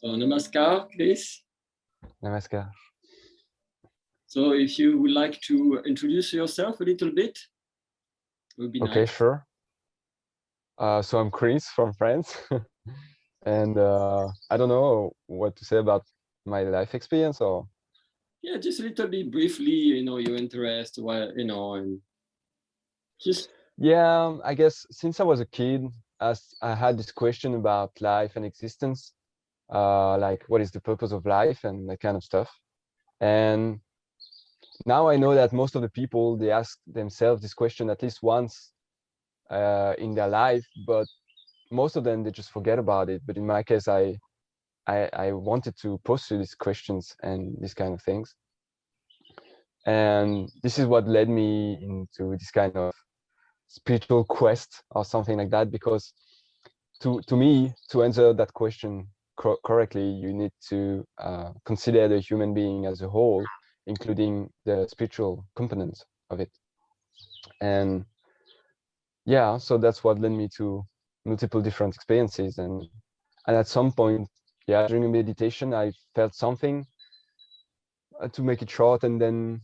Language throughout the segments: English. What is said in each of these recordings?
So namaskar, Chris. Namaskar. So if you would like to introduce yourself a little bit, it would be Okay, nice. sure. So I'm Chris from France, and I don't know what to say about my life experience, or Yeah, just a little bit briefly, your interest, and just yeah, I guess since I was a kid, as I had this question about life and existence, like what is the purpose of life and that kind of stuff. And now I know that most of the people, they ask themselves this question at least once in their life, but most of them, they just forget about it. But in my case, I wanted to pursue these questions and these kind of things. And this is what led me into this kind of spiritual quest or something like that, because to me, to answer that question correctly, you need to consider the human being as a whole, including the spiritual components of it. And yeah, so that's what led me to multiple different experiences. And at some point, yeah, during a meditation, I felt something, to make it short, and then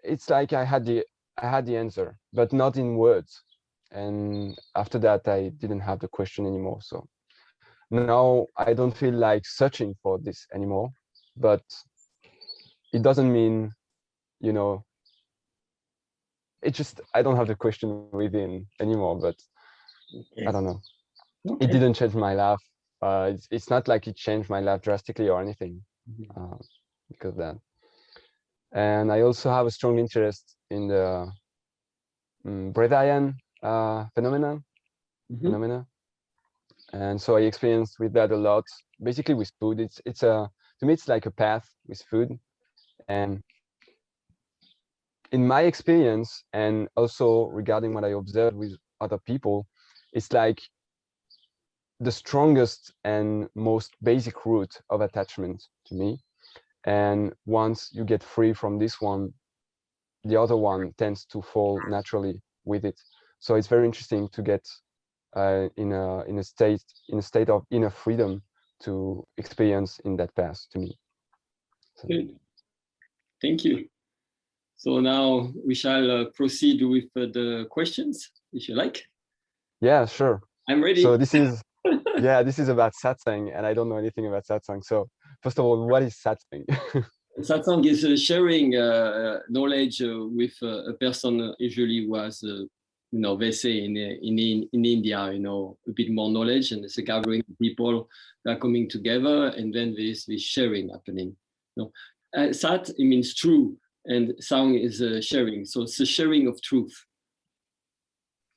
it's like I had the answer, but not in words. And after that, I didn't have the question anymore. So now I don't feel like searching for this anymore, but it doesn't mean, you know, it just, I don't have the question within anymore, but I don't know. It didn't change my life. It's not like it changed my life drastically or anything, because of that. And I also have a strong interest in the Breathian phenomena. And so I experienced with that a lot, basically with food. It's a, to me, it's like a path with food. And in my experience, and also regarding what I observed with other people, it's like the strongest and most basic root of attachment to me. And once you get free from this one, the other one tends to fall naturally with it. So it's very interesting to get in a state of inner freedom to experience in that path, to me. So. Good. Thank you. So now we shall proceed with the questions, if you like. Yeah, sure. I'm ready. So this is, yeah, this is about satsang, and I don't know anything about satsang. So first of all, what is satsang? Satsang is sharing knowledge with a person, usually who has, they say in India, a bit more knowledge, and it's a gathering of people that are coming together, and then there's this sharing happening. Sat, it means true, and sang is sharing. So it's a sharing of truth.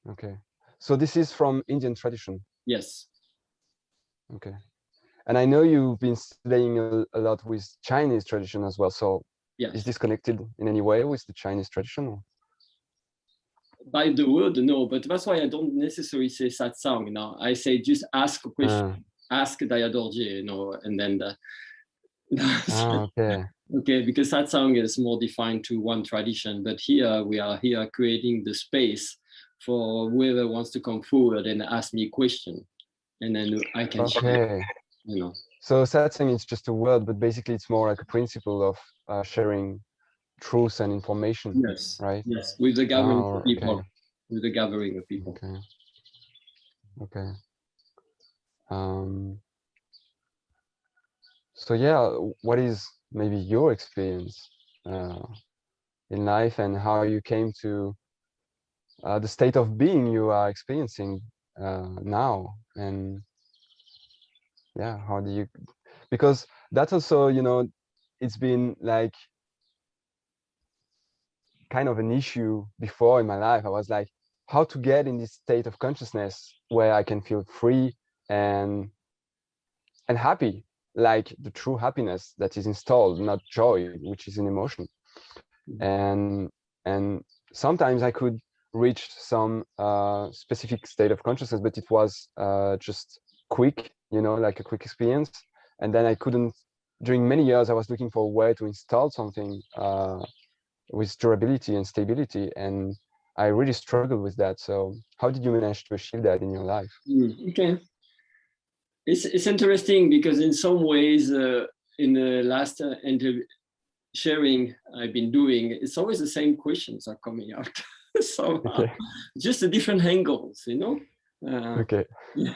Okay. So this is from Indian tradition? Yes. Okay. And I know you've been studying a lot with Chinese tradition as well. So yes. Is this connected in any way with the Chinese tradition? Or? By the word, no, but that's why I don't necessarily say satsang. I say just ask a question, ask Dhaya Dorje, and then okay. Okay, because satsang is more defined to one tradition, but here we are creating the space for whoever wants to come forward and ask me a question, and then I can share. So satsang is just a word, but basically it's more like a principle of sharing truth and information. Yes. Right. Yes, with the gathering of people. Okay. With the gathering of people. Okay. Okay. So yeah, what is maybe your experience in life, and how you came to the state of being you are experiencing now, and yeah, how do you, because that's also, it's been like kind of an issue before in my life. I was like, how to get in this state of consciousness where I can feel free and happy, like the true happiness that is installed, not joy, which is an emotion. And sometimes I could reach some specific state of consciousness, but it was just quick, like a quick experience. And then I couldn't, during many years, I was looking for a way to install something with durability and stability. And I really struggled with that. So how did you manage to achieve that in your life? Okay. It's interesting because in some ways, in the last sharing I've been doing, it's always the same questions are coming out. So Okay. just the different angles, you know. Okay. Yeah.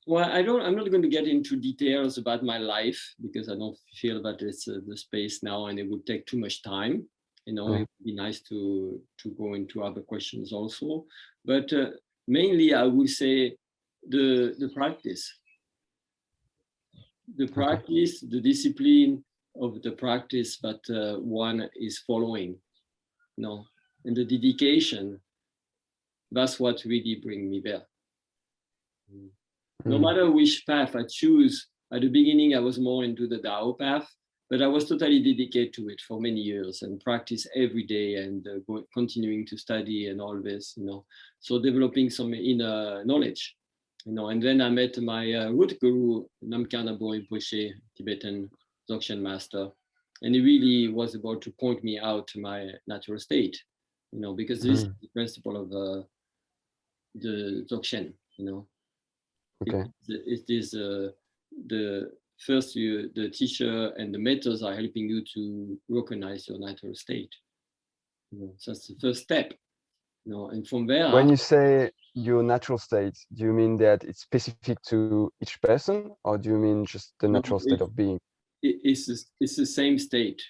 Well, I'm not going to get into details about my life because I don't feel that it's the space now, and it would take too much time. You know, Yeah. it would be nice to go into other questions also, but mainly I would say the practice, Okay. the discipline of the practice that one is following, you know, and the dedication. That's what really bring me there. No Mm. matter which path I choose, at the beginning I was more into the Tao path, but I was totally dedicated to it for many years and practice every day and continuing to study and all this, you know. So developing some inner knowledge, you know. And then I met my root guru, Namkha Nabo Rinpoche, Tibetan Dzogchen master, and he really was able to point me out to my natural state, you know, because this is the principle of the Dzogchen, you know. Okay. It is the first the teacher and the methods are helping you to recognize your natural state. You know, so that's the first step. You know, and from there, When you say your natural state, do you mean that it's specific to each person, or do you mean just the no, natural state of being? it's the same state,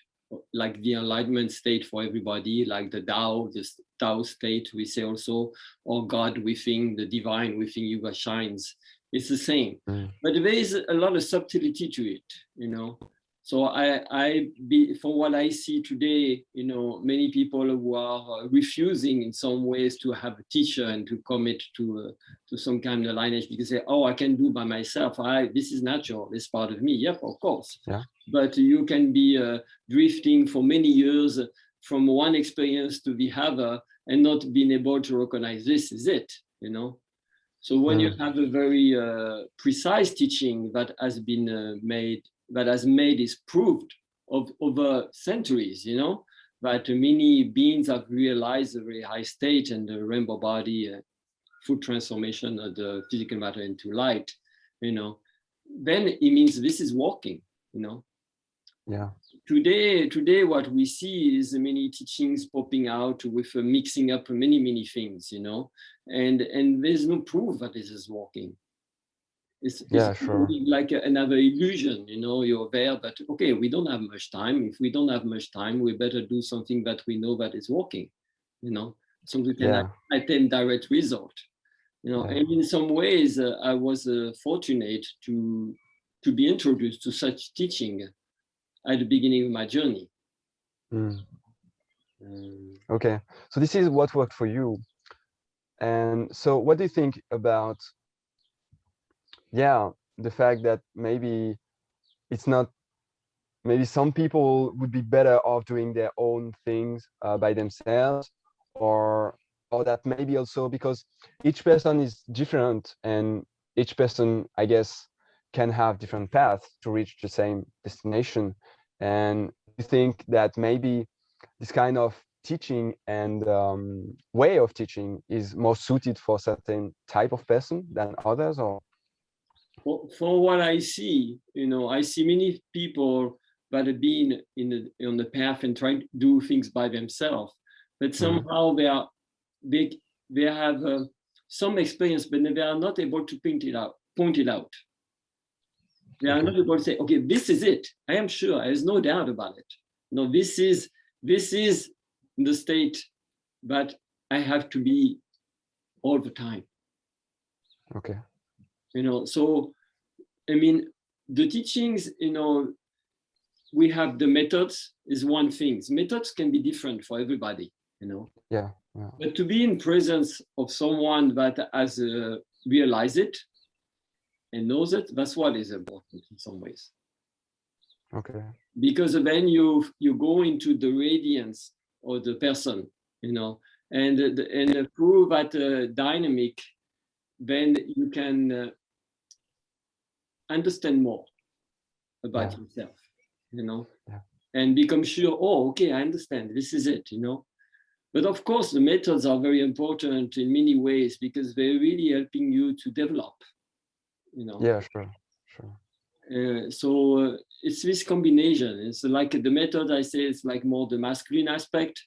like the enlightenment state for everybody, like the Tao, this Tao state we say also, or God within, the divine within you that shines. It's the same, but there is a lot of subtlety to it, you know. So from what I see today, you know, many people who are refusing in some ways to have a teacher and to commit to some kind of lineage because they say, oh, I can do by myself. This is natural. This part of me. Yep, of course. Yeah. But you can be drifting for many years from one experience to the other and not being able to recognize this is it, you know. So when you have a very precise teaching that has been made, that has made is proved over centuries, you know, that many beings have realized a very high state and the rainbow body, full transformation of the physical matter into light, you know, then it means this is walking, you know. Yeah. Today, what we see is many teachings popping out with mixing up many things, you know, and there's no proof that this is working. It's Yeah, sure. like another illusion, you know. You're there, but okay, we don't have much time. If we don't have much time, we better do something that we know that is working, you know, so we can Yeah. attain direct result, you know. Yeah. And in some ways, I was fortunate to be introduced to such teaching at the beginning of my journey. Okay. So this is what worked for you. And so what do you think about, yeah, the fact that maybe it's not, maybe some people would be better off doing their own things by themselves, or that maybe also because each person is different and each person, I guess, can have different paths to reach the same destination. And you think that maybe this kind of teaching and way of teaching is more suited for certain type of person than others, or? For what I see, you know, I see many people that have been on the path and trying to do things by themselves, but somehow they have some experience, but they are not able to point it out. They are not able to say, okay, this is it. I am sure. There's no doubt about it. No, this is the state that I have to be all the time. Okay. You know, so I mean, the teachings, you know, we have the methods is one thing. Methods can be different for everybody, you know. Yeah. But to be in presence of someone that has realized it and knows it, that's what is important in some ways. Okay. Because then you go into the radiance of the person, you know, and through that dynamic, then you can understand more about yourself, you know, and become sure, oh, okay, I understand, this is it, you know. But of course, the methods are very important in many ways because they're really helping you to develop, you know. Yeah, sure. So it's this combination. It's like the method I say is like more the masculine aspect,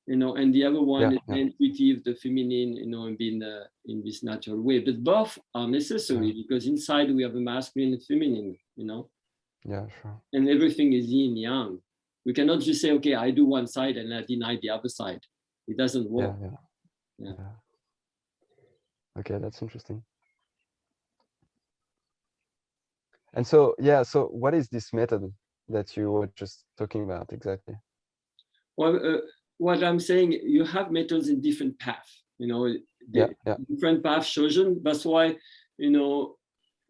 you know, and the other one is the intuitive, the feminine, you know, and being in this natural way. But both are necessary because inside we have a masculine and feminine, you know. Yeah, sure. And everything is yin yang. We cannot just say, okay, I do one side and I deny the other side. It doesn't work. Yeah. Okay, that's interesting. And so, so what is this method that you were just talking about exactly? Well, what I'm saying, you have methods in different paths, you know, different paths chosen. That's why, you know,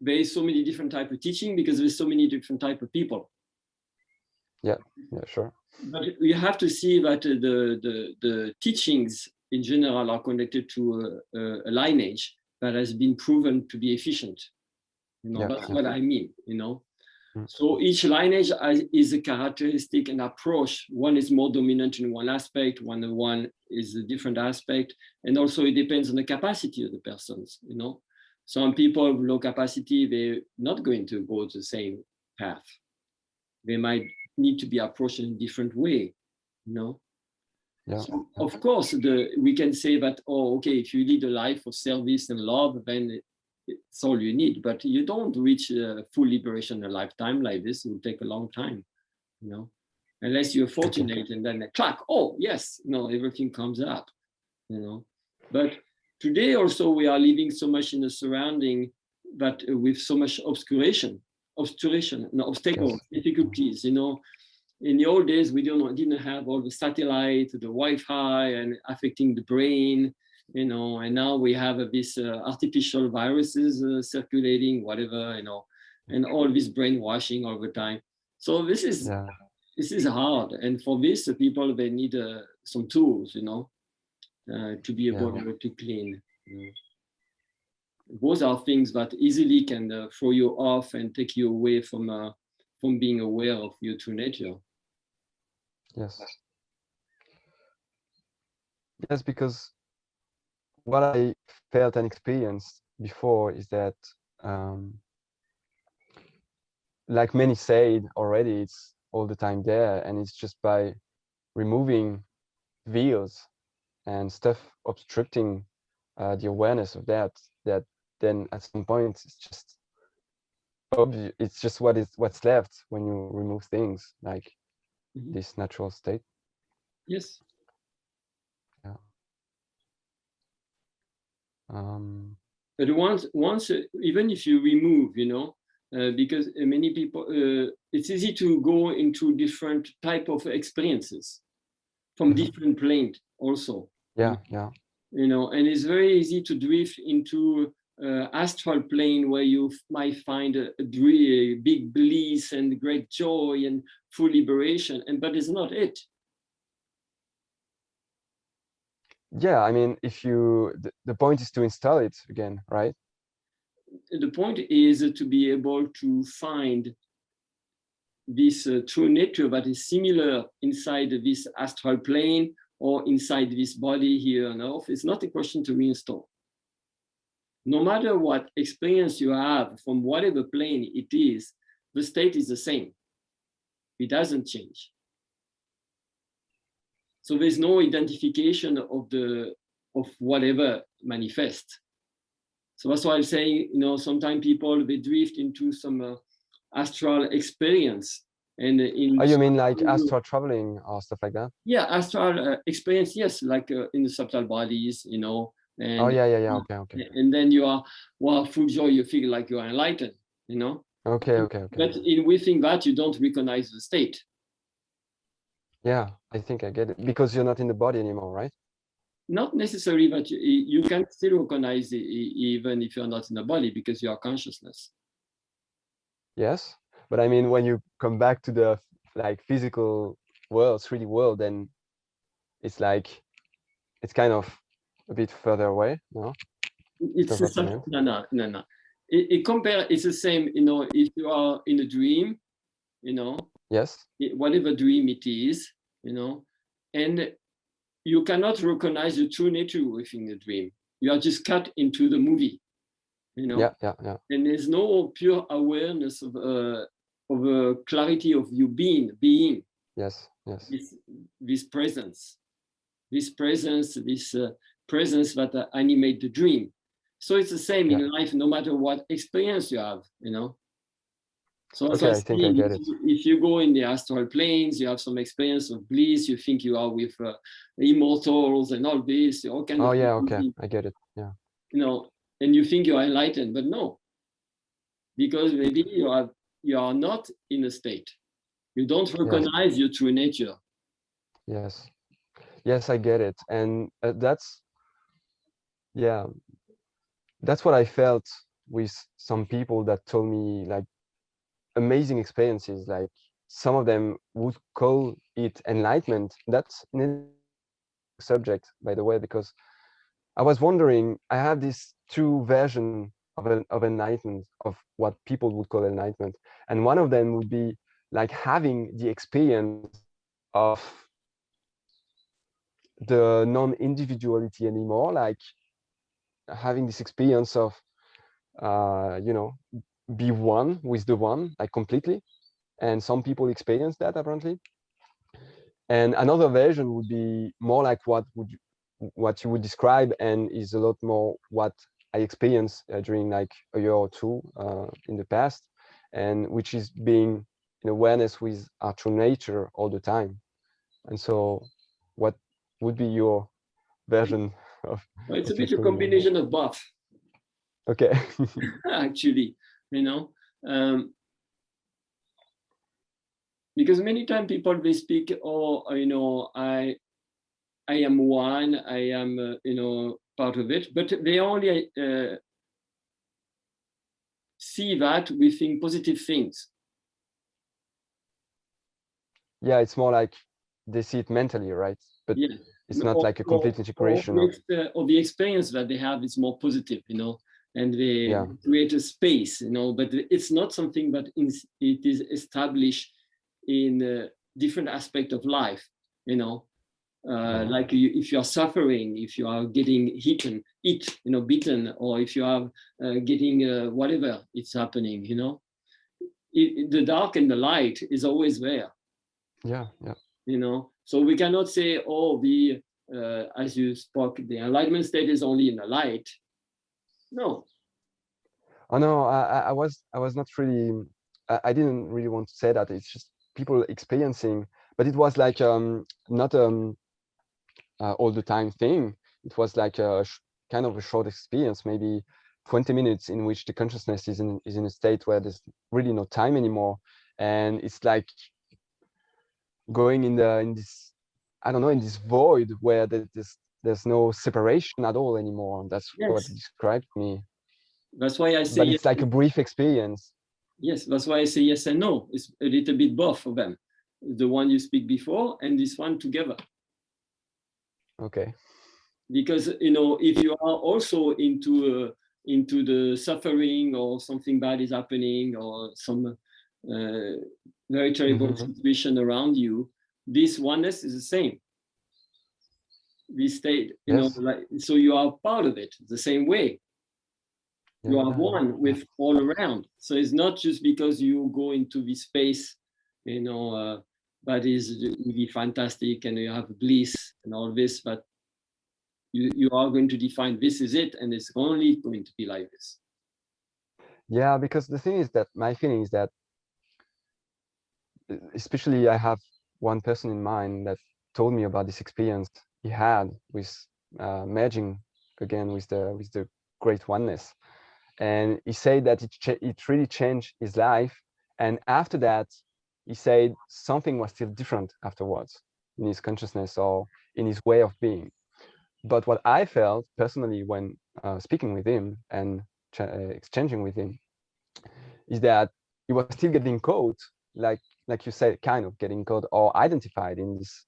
there is so many different types of teaching because there's so many different types of people. Yeah, sure. But you have to see that the teachings in general are connected to a lineage that has been proven to be efficient. You know, that's what I mean, you know. So each lineage is a characteristic and approach. One is more dominant in one aspect, one is a different aspect. And also it depends on the capacity of the persons, you know. Some people with low capacity, they're not going to go the same path. They might need to be approached in a different way, you know. So of course, we can say that, oh, okay, if you lead a life of service and love, then it's all you need. But you don't reach full liberation in a lifetime like this. It will take a long time, you know, unless you're fortunate and then clack, oh, yes, no, everything comes up, you know. But today also we are living so much in a surrounding that with so much obscuration, obstacles, difficulties, you know. In the old days, we didn't have all the satellite, the Wi-Fi, and affecting the brain, you know. And now we have this artificial viruses circulating, whatever, you know, and all this brainwashing all the time. So this is hard, and for this, the people they need some tools, you know, to be able to clean. You know. Those are things that easily can throw you off and take you away from being aware of your true nature. Yes, because what I felt and experienced before is that, like many said already, it's all the time there, and it's just by removing veils and stuff obstructing the awareness of that then at some point it's just obvious. It's just what's left when you remove things like this natural state. Yes. But once even if you remove, you know, because many people, it's easy to go into different type of experiences from different planes also. You know, and it's very easy to drift into astral plane where you might find a big bliss and great joy and full liberation, but it's not it. I mean, if you the point is to install it again, right? The point is to be able to find this true nature that is similar inside this astral plane or inside this body here on earth. It's not a question to reinstall. No matter what experience you have from whatever plane it is, the state is the same. It doesn't change. So there's no identification of whatever manifests. So that's why I'm saying, you know, sometimes people, they drift into some astral experience. And you mean like astral traveling or stuff like that? Yeah, astral experience, yes, like in the subtle bodies, you know. And, okay. And then you are, well, full joy, you feel like you are enlightened, you know. Okay. But within that, you don't recognize the state. Yeah, I think I get it, because you're not in the body anymore, right? Not necessarily, but you can still recognize it even if you're not in the body because you are consciousness. Yes, but I mean, when you come back to the physical world, 3D world, then it's like it's kind of a bit further away, no? It's no. It's the same, you know, if you are in a dream, you know. Yes. Whatever dream it is, you know, and you cannot recognize the true nature within the dream. You are just cut into the movie, you know. Yeah. And there's no pure awareness of a clarity of you being. Yes. This presence, this presence that animate the dream. So it's the same in life, no matter what experience you have, you know. So as I think I get it. If you go in the astral planes, you have some experience of bliss, you think you are with immortals and all this, all kind of okay, I get it. Yeah. You know, and you think you are enlightened, but no, because maybe you are not in a state. You don't recognize your true nature. Yes, I get it. And that's what I felt with some people that told me like amazing experiences. Like some of them would call it enlightenment. That's an subject, by the way, because I was wondering, I have this two version of enlightenment, of what people would call enlightenment. And one of them would be like having the experience of the non-individuality anymore, like having this experience of be one with the one, like completely. And some people experience that apparently. And another version would be more like what you would describe, and is a lot more what I experienced during like a year or two in the past, and which is being in awareness with our true nature all the time. And so what would be your version of It's a your bit a true nature? combination of both. Okay. Actually, you know, because many times people, they speak, oh, you know, I am one, I am, you know, part of it, but they only see that within positive things. Yeah, it's more like they see it mentally, right? But it's not like a complete integration of the experience that they have is more positive, you know, and they create a space, you know, but it's not something that it is established in different aspects of life, you know. Like if you are suffering, if you are getting beaten, or if you are getting whatever it's happening, you know, the dark and the light is always there. Yeah. You know, so we cannot say, oh, as you spoke, the enlightenment state is only in the light. No. Oh no, I was not really. I didn't really want to say that. It's just people experiencing, but it was like not all the time thing. It was like a kind of a short experience, maybe 20 minutes, in which the consciousness is in a state where there's really no time anymore, and it's like going in this, I don't know, in this void where there's no separation at all anymore. That's what described me. That's why I say, but it's like a brief experience. Yes, that's why I say yes and no. It's a little bit both of them, the one you speak before and this one together. Okay. Because, you know, if you are also into the suffering, or something bad is happening, or some very terrible situation around you, this oneness is the same. This state, you know, like, so you are part of it the same way. You are one with all around. So it's not just because you go into this space, you know, that is really fantastic and you have bliss and all this, but you are going to define this is it, and it's only going to be like this. Yeah, because the thing is that my feeling is that, especially I have one person in mind that told me about this experience he had with merging again with the great oneness. And he said that it really changed his life. And after that, he said something was still different afterwards in his consciousness or in his way of being. But what I felt personally when speaking with him and exchanging with him is that he was still getting caught, like you said, kind of getting caught or identified in this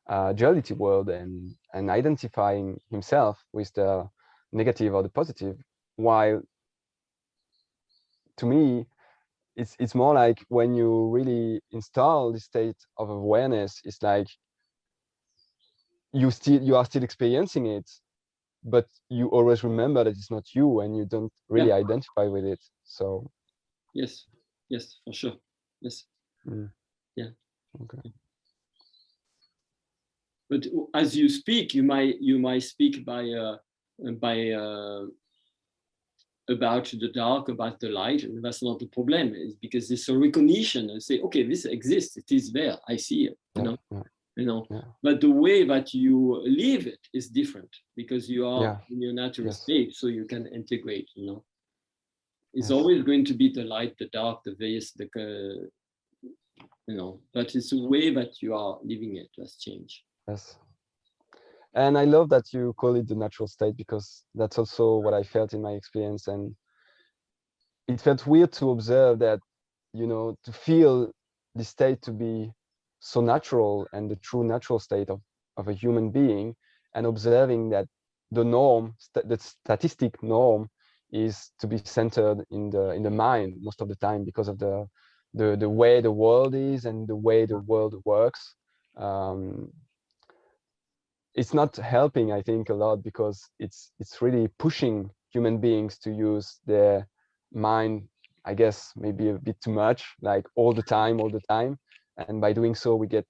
duality world, and identifying himself with the negative or the positive, while to me it's more like when you really install the state of awareness, it's like you are still experiencing it, but you always remember that it's not you, and you don't really identify with it. So yes, for sure. Yes. Yeah. Okay. But as you speak, you might speak by about the dark, about the light, and that's not the problem. It's because it's a recognition and say, okay, this exists, it is there, I see it, you know. But the way that you live it is different because you are in your natural state, so you can integrate, you know. It's always going to be the light, the dark, the various, you know, but it's the way that you are living it that's changed. Yes. And I love that you call it the natural state, because that's also what I felt in my experience. And it felt weird to observe that, you know, to feel the state to be so natural and the true natural state of a human being, and observing that the norm, the statistic norm, is to be centered in the mind most of the time, because of the way the world is and the way the world works. It's not helping, I think, a lot, because it's really pushing human beings to use their mind, I guess, maybe a bit too much, like all the time. And by doing so, we get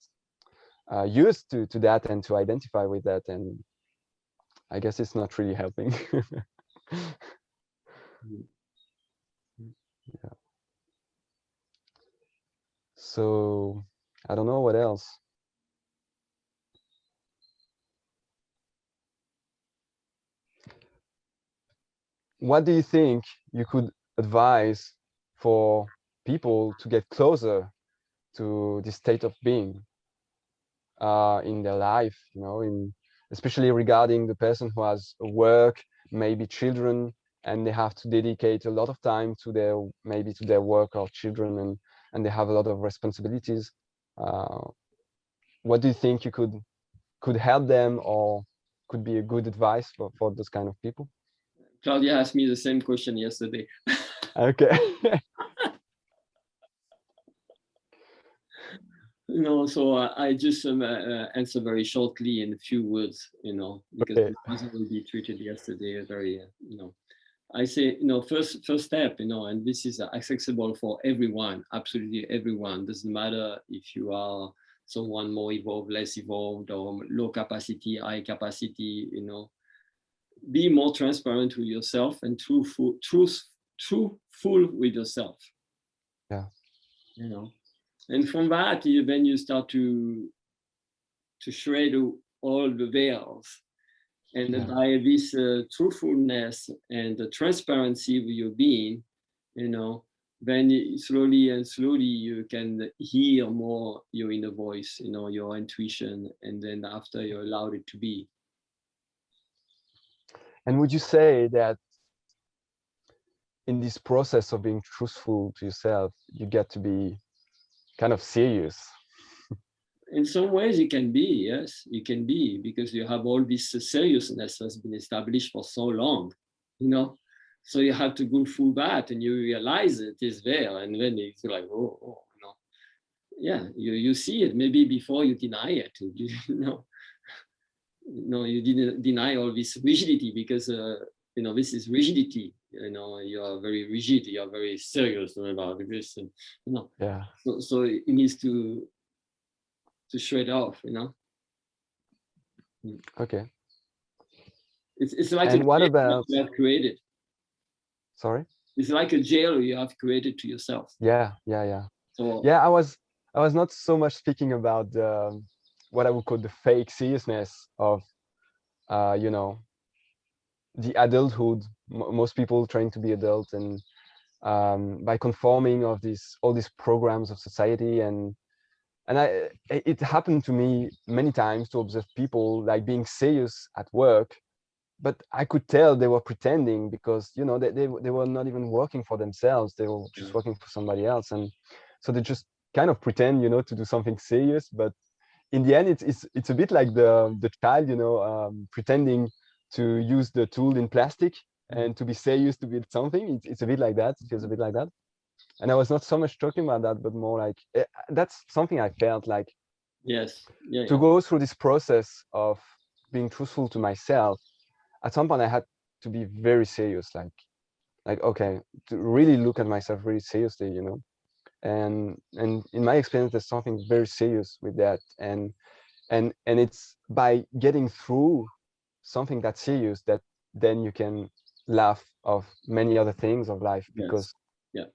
used to that and to identify with that. And I guess it's not really helping. Yeah. So I don't know what else. What do you think you could advise for people to get closer to this state of being in their life, you know, especially regarding the person who has a work, maybe children, and they have to dedicate a lot of time to their work or children, and they have a lot of responsibilities. What do you think you could help them, or could be a good advice for those kind of people? Claudia asked me the same question yesterday. Okay. You know, so I just answer very shortly in a few words, you know, because it was already treated yesterday very, you know. I say, you know, first step, you know, and this is accessible for everyone, absolutely everyone. Doesn't matter if you are someone more evolved, less evolved, or low capacity, high capacity, you know. Be more transparent with yourself and truthful with yourself. Yeah. You know, and from that, then you start to shred all the veils, and by this truthfulness and the transparency with your being, you know, then slowly you can hear more your inner voice, you know, your intuition, and then after you allowed it to be. And would you say that in this process of being truthful to yourself, you get to be kind of serious? In some ways, it can be, yes, it can be, because you have all this seriousness that's been established for so long, you know. So you have to go through that, and you realize it is there, and then it's like, oh, you know, yeah, you see it. Maybe before you deny it, you know. No, you didn't deny all this rigidity, because you know, this is rigidity. You know, you are very rigid. You are very serious about this, and you know. Yeah. So it needs to shred off. You know. Okay. It's like and a what jail about you have created. Sorry? It's like a jail you have created to yourself. Yeah. So Yeah, I was not so much speaking about what I would call the fake seriousness of you know, the adulthood, most people trying to be adult, and by conforming of all these programs of society, and it happened to me many times to observe people like being serious at work, but I could tell they were pretending, because you know they were not even working for themselves, they were just working for somebody else, and so they just kind of pretend, you know, to do something serious, but in the end it's a bit like the child, you know, pretending to use the tool in plastic and to be serious to build something. It's a bit like that. It feels a bit like that. And I was not so much talking about that, but more like that's something I felt like yes, to go through this process of being truthful to myself, at some point I had to be very serious, like okay, to really look at myself really seriously, you know. And in my experience, there's something very serious with that, and it's by getting through something that's serious that then you can laugh of many other things of life, because yeah,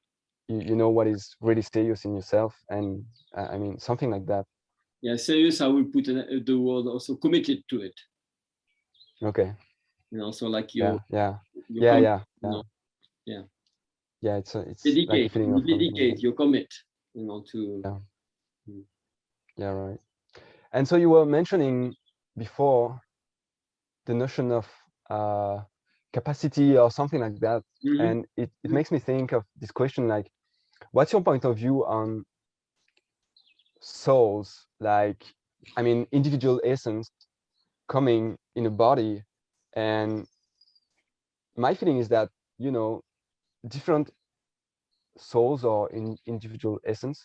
you know what is really serious in yourself, and I mean something like that. yeah. Serious. I will put the word also committed to it. Okay. You know, so like Yeah, you, yeah, you yeah, commit. yeah, You yeah, know, yeah. yeah. It's like a Dedicate. feeling You of commitment. dedicate. You commit. You know to. Yeah, Mm. yeah, right. And so you were mentioning before the notion of capacity or something like that, Mm-hmm. and it makes me think of this question, like, what's your point of view on souls, like, I mean, individual essence coming in a body? And my feeling is that, you know, different souls or individual essence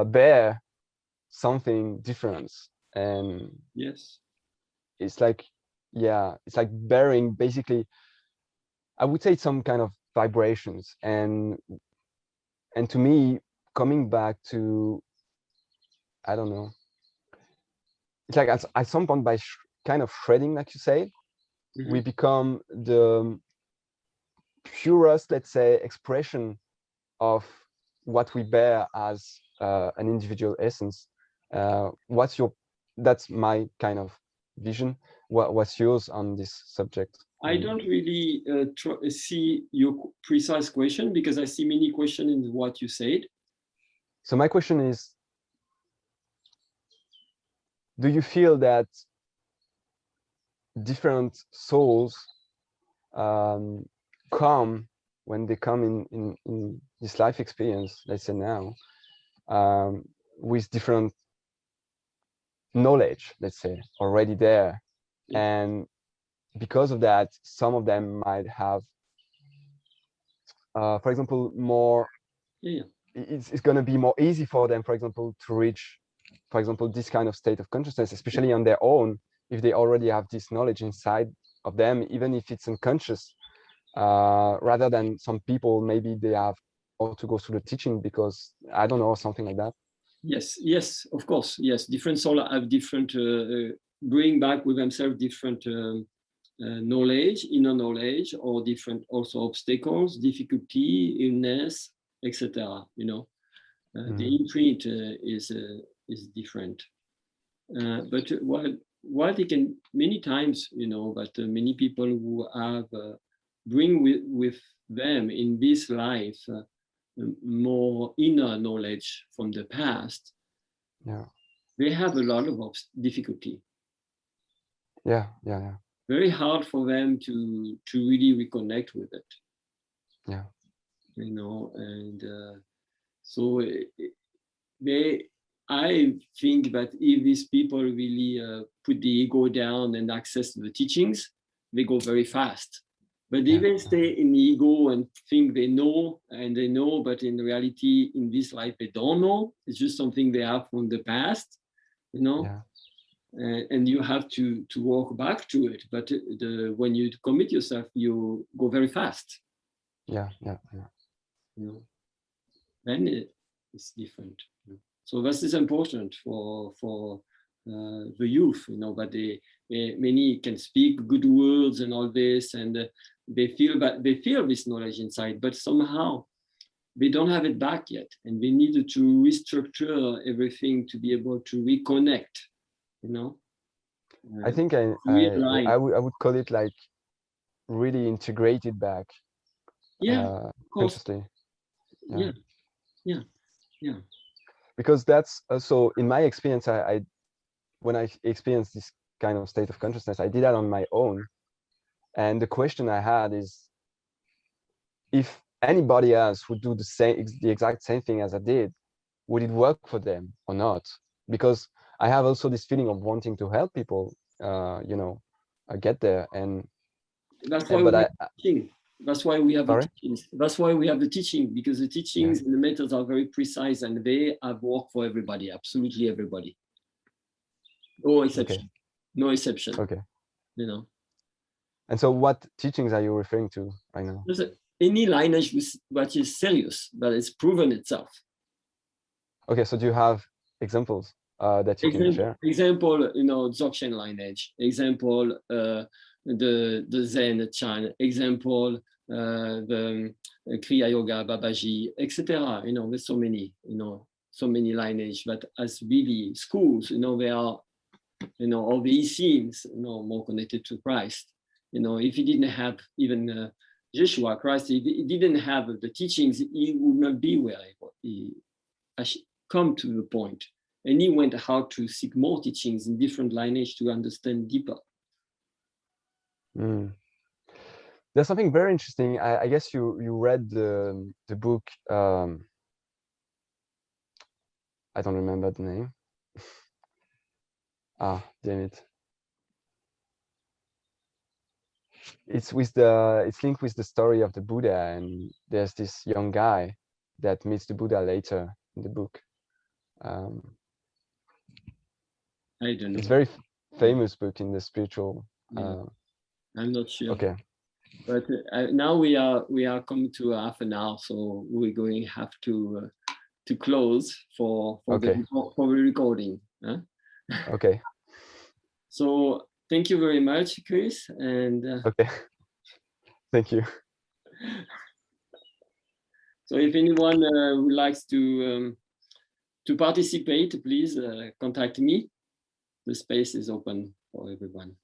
bear something different, and Yes. it's like, yeah, it's like bearing basically, I would say, some kind of vibrations. And to me, coming back to, I don't know, it's like at some point, by kind of shredding, like you say, Mm-hmm. we become the purest, let's say, expression of what we bear as an individual essence. What's your, that's my kind of vision. What's yours on this subject? I don't really see your precise question, because I see many questions in what you said. So my question is, do you feel that different souls come, when they come in this life experience, let's say now, with different knowledge, let's say, already there, and because of that, some of them might have, for example, more, it's going to be more easy for them, for example, to reach, for example, this kind of state of consciousness, especially on their own, if they already have this knowledge inside of them, even if it's unconscious, rather than some people, maybe they have to go through the teaching because, I don't know, something like that. Yes, yes, of course. Yes, different souls have different, bring back with themselves different knowledge, inner knowledge, or different also obstacles, difficulty, illness, etc. You know, the imprint is different. But what they can many times, you know, but many people who have bring with them in this life more inner knowledge from the past, they have a lot of difficulty. Yeah. Very hard for them to really reconnect with it. Yeah. You know, and so I think that if these people really put the ego down and access to the teachings, they go very fast. But they even stay in the ego and think they know, but in reality, in this life, they don't know. It's just something they have from the past, you know. Yeah. And you have to walk back to it. But when you commit yourself, you go very fast. Yeah. You know, then it's different. You know? So this is important for the youth, you know. But many can speak good words and all this, and they feel this knowledge inside, but somehow they don't have it back yet, and they need to restructure everything to be able to reconnect. You know. I think I would call it like really integrated back. Yeah, of course. Consciously. Yeah. Because that's also, in my experience, I when I experienced this kind of state of consciousness, I did that on my own. And the question I had is, if anybody else would do the exact same thing as I did, would it work for them or not? Because I have also this feeling of wanting to help people, you know, get there. And that's why we have the teaching. That's why we have the teachings. That's why we have the teaching, because the teachings and the methods are very precise, and they have worked for everybody, absolutely everybody. No exception. no exception. Okay. You know, And so what teachings are you referring to right now? any lineage which is serious, but it's proven itself. Okay, so do you have examples that you can share? Example, you know, Dzogchen lineage. Example, the Zen Chan. Example, the Kriya Yoga, Babaji, etc. You know, there's so many, you know, so many lineage. But as really schools, you know, they are, you know, all these themes, you know, more connected to Christ. You know, if he didn't have even Yeshua Christ, he didn't have the teachings, he would not be where he come to the point. And he went how to seek more teachings in different lineage to understand deeper. Mm. There's something very interesting. I guess you read the book. I don't remember the name. Ah, damn it. It's linked with the story of the Buddha, and there's this young guy that meets the Buddha later in the book. I don't know. It's a very famous book in the spiritual. Yeah. I'm not sure. Okay. But now we are coming to half an hour, so we're going to have to close for the recording. Huh? Okay. So thank you very much, Chris. And okay. Thank you. So if anyone would like to participate, please contact me. The space is open for everyone.